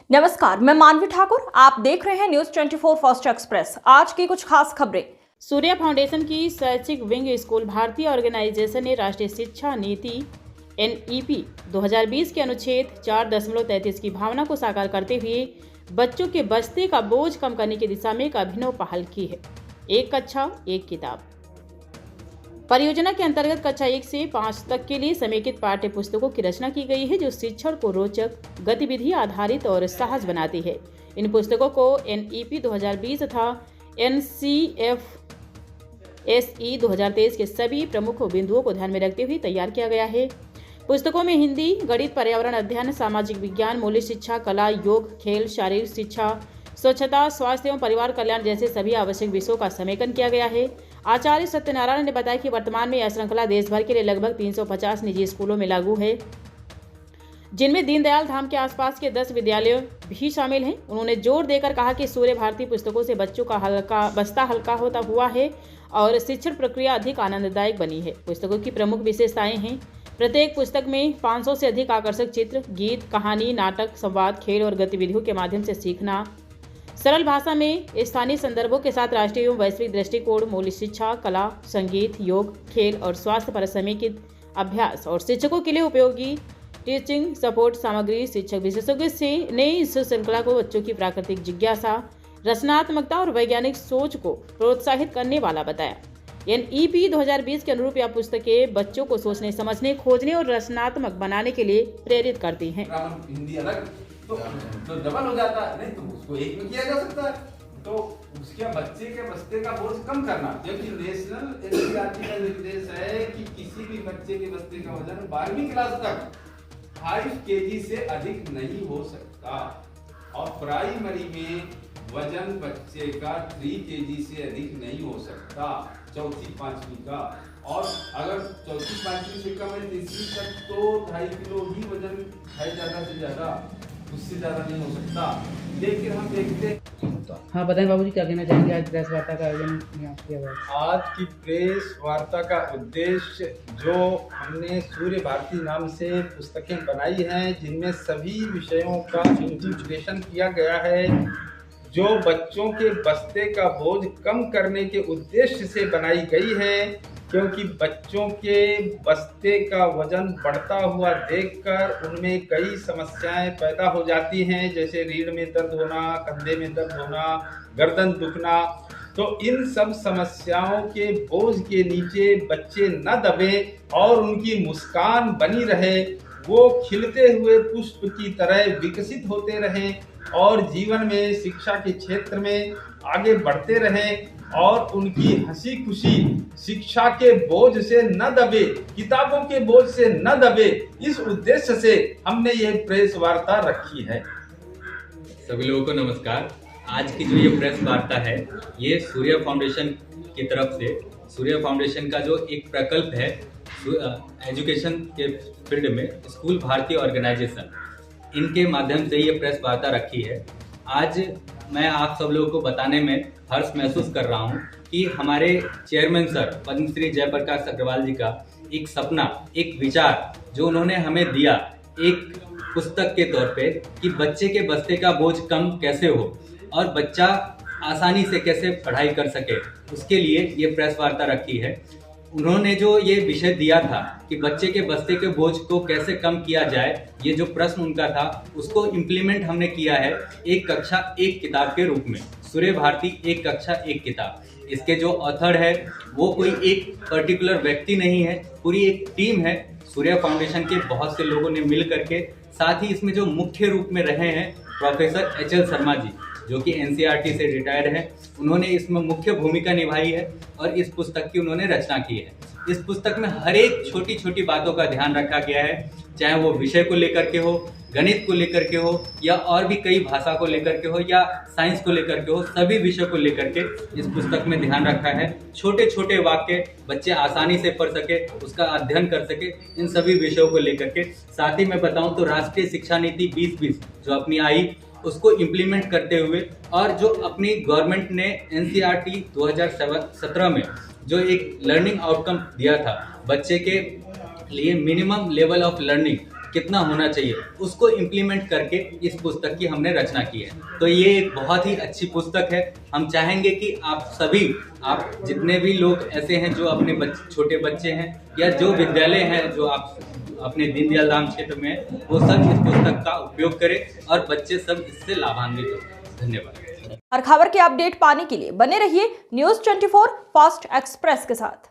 नमस्कार, मैं मानवी ठाकुर। आप देख रहे हैं न्यूज 24 फास्ट एक्सप्रेस। आज की कुछ खास खबरें। सूर्या फाउंडेशन की शैक्षिक विंग स्कूल भारतीय ऑर्गेनाइजेशन ने राष्ट्रीय शिक्षा नीति NEP 2020 के अनुच्छेद 4.33 की भावना को साकार करते हुए बच्चों के बस्ते का बोझ कम करने की दिशा में एक अभिनव पहल की है। एक कक्षा एक किताब परियोजना के अंतर्गत कक्षा 1 से 5 तक के लिए समेकित पाठ्य पुस्तकों की रचना की गई है, जो शिक्षण को रोचक, गतिविधि आधारित और सहज बनाती है। इन पुस्तकों को NEP 2020 तथा NCFSE 2023 के सभी प्रमुख बिंदुओं को ध्यान में रखते हुए तैयार किया गया है। पुस्तकों में हिंदी, गणित, पर्यावरण अध्ययन, सामाजिक विज्ञान, मूल्य शिक्षा, कला, योग, खेल, शारीरिक शिक्षा, स्वच्छता, स्वास्थ्य एवं परिवार कल्याण जैसे सभी आवश्यक विषयों का समेकन किया गया है। आचार्य सत्यनारायण ने बताया कि वर्तमान में यह श्रृंखला देश भर के लिए लगभग 350 निजी स्कूलों में लागू है, जिनमें दीनदयाल धाम के आसपास के 10 विद्यालय भी शामिल हैं। उन्होंने जोर देकर कहा कि सूर्य भारती पुस्तकों से बच्चों का बस्ता हल्का होता हुआ है और शिक्षण प्रक्रिया अधिक आनंददायक बनी है। पुस्तकों की प्रमुख विशेषताएं हैं। प्रत्येक पुस्तक में 500 से अधिक आकर्षक चित्र, गीत, कहानी, नाटक, संवाद, खेल और गतिविधियों के माध्यम से सीखना, सरल भाषा में स्थानीय संदर्भों के साथ राष्ट्रीय एवं वैश्विक दृष्टिकोण, मूल्य शिक्षा, कला, संगीत, योग, खेल और स्वास्थ्य पर समेकित अभ्यास और शिक्षकों के लिए उपयोगी टीचिंग सपोर्ट सामग्री। शिक्षक विशेषज्ञों ने इस श्रृंखला को बच्चों की प्राकृतिक जिज्ञासा, रचनात्मकता और वैज्ञानिक सोच को प्रोत्साहित करने वाला बताया। NEP 2020 के अनुरूप यह पुस्तकें बच्चों को सोचने, समझने, खोजने और रचनात्मक बनाने के लिए प्रेरित करती हैं। हिंदी अलग तो डबल हो जाता है, नहीं तो उसको एक में किया जा सकता है। तो उसके बच्चे के बस्ते का बोझ कम करना, जबकि नेशनल NCERT का निर्देश है कि किसी भी बच्चे के बस्ते का वजन 12वीं क्लास तक 5 kg से अधिक नहीं हो सकता और प्राइमरी में वजन बच्चे का 3 kg से अधिक नहीं हो सकता, चौथी पांचवी का। और अगर चौथी पांचवी से कम है, तीसरी तक तो 2.5 किलो ही वजन है, ज्यादा से ज्यादा, उससे ज्यादा नहीं हो सकता। लेकिन हम देखते। हाँ बताएं बाबूजी, क्या कहना चाहेंगे? आज प्रेस वार्ता का आयोजन यहाँ किया गया। आज की प्रेस वार्ता का उद्देश्य, जो हमने सूर्य भारती नाम से पुस्तकें बनाई हैं, जिनमें सभी विषयों का इंटीग्रेशन किया गया है, जो बच्चों के बस्ते का बोझ कम करने के उद्देश्य से बनाई गई है, क्योंकि बच्चों के बस्ते का वजन बढ़ता हुआ देखकर उनमें कई समस्याएं पैदा हो जाती हैं, जैसे रीढ़ में दर्द होना, कंधे में दर्द होना, गर्दन दुखना। तो इन सब समस्याओं के बोझ के नीचे बच्चे न दबें और उनकी मुस्कान बनी रहे, वो खिलते हुए पुष्प की तरह विकसित होते रहें और जीवन में शिक्षा के क्षेत्र में आगे बढ़ते रहें और उनकी हंसी खुशी शिक्षा के बोझ से न दबे, किताबों के बोझ से न दबे, इस उद्देश्य से हमने ये प्रेस वार्ता रखी है। सभी लोगों को नमस्कार। आज की जो ये प्रेस वार्ता है, ये सूर्य फाउंडेशन की तरफ से, सूर्य फाउंडेशन का जो एक प्रकल्प है एजुकेशन के फील्ड में, स्कूल भारतीय ऑर्गेनाइजेशन, इनके माध्यम से ये प्रेस वार्ता रखी है। आज मैं आप सब लोगों को बताने में हर्ष महसूस कर रहा हूँ कि हमारे चेयरमैन सर पद्मश्री जयप्रकाश अग्रवाल जी का एक सपना, एक विचार जो उन्होंने हमें दिया एक पुस्तक के तौर पे, कि बच्चे के बस्ते का बोझ कम कैसे हो और बच्चा आसानी से कैसे पढ़ाई कर सके, उसके लिए ये प्रेस वार्ता रखी है। उन्होंने जो ये विषय दिया था कि बच्चे के बस्ते के बोझ को कैसे कम किया जाए, ये जो प्रश्न उनका था, उसको इम्प्लीमेंट हमने किया है एक कक्षा एक किताब के रूप में। सूर्य भारती एक कक्षा एक किताब, इसके जो ऑथर है वो कोई एक पर्टिकुलर व्यक्ति नहीं है, पूरी एक टीम है सूर्य फाउंडेशन के बहुत से लोगों ने मिल करके। साथ ही इसमें जो मुख्य रूप में रहे हैं प्रोफेसर HL शर्मा जी, जो कि NCERT से रिटायर्ड है, उन्होंने इसमें मुख्य भूमिका निभाई है और इस पुस्तक की उन्होंने रचना की है। इस पुस्तक में हर एक छोटी छोटी बातों का ध्यान रखा गया है, चाहे वो विषय को लेकर के हो, गणित को लेकर के हो, या और भी कई भाषा को लेकर के हो, या साइंस को लेकर के हो, सभी विषयों को लेकर के इस पुस्तक में ध्यान रखा है। छोटे छोटे वाक्य बच्चे आसानी से पढ़ सके, उसका अध्ययन कर सके, इन सभी विषयों को लेकर के। साथ ही मैं बताऊं तो राष्ट्रीय शिक्षा नीति 2020 जो अपनी आई, उसको इम्प्लीमेंट करते हुए, और जो अपनी गवर्नमेंट ने NCERT 2017 में जो एक लर्निंग आउटकम दिया था, बच्चे के लिए मिनिमम लेवल ऑफ लर्निंग कितना होना चाहिए उसको इम्प्लीमेंट करके इस पुस्तक की हमने रचना की है। तो ये एक बहुत ही अच्छी पुस्तक है। हम चाहेंगे कि आप जितने भी लोग ऐसे हैं जो अपने छोटे बच्चे हैं या जो विद्यालय हैं जो आप अपने दीनदयाल धाम क्षेत्र में हैं, वो सब इस पुस्तक का उपयोग करें और बच्चे सब इससे लाभान्वित हों। धन्यवाद। हर खबर की अपडेट पाने के लिए बने रहिए न्यूज़ 24 फास्ट एक्सप्रेस के साथ।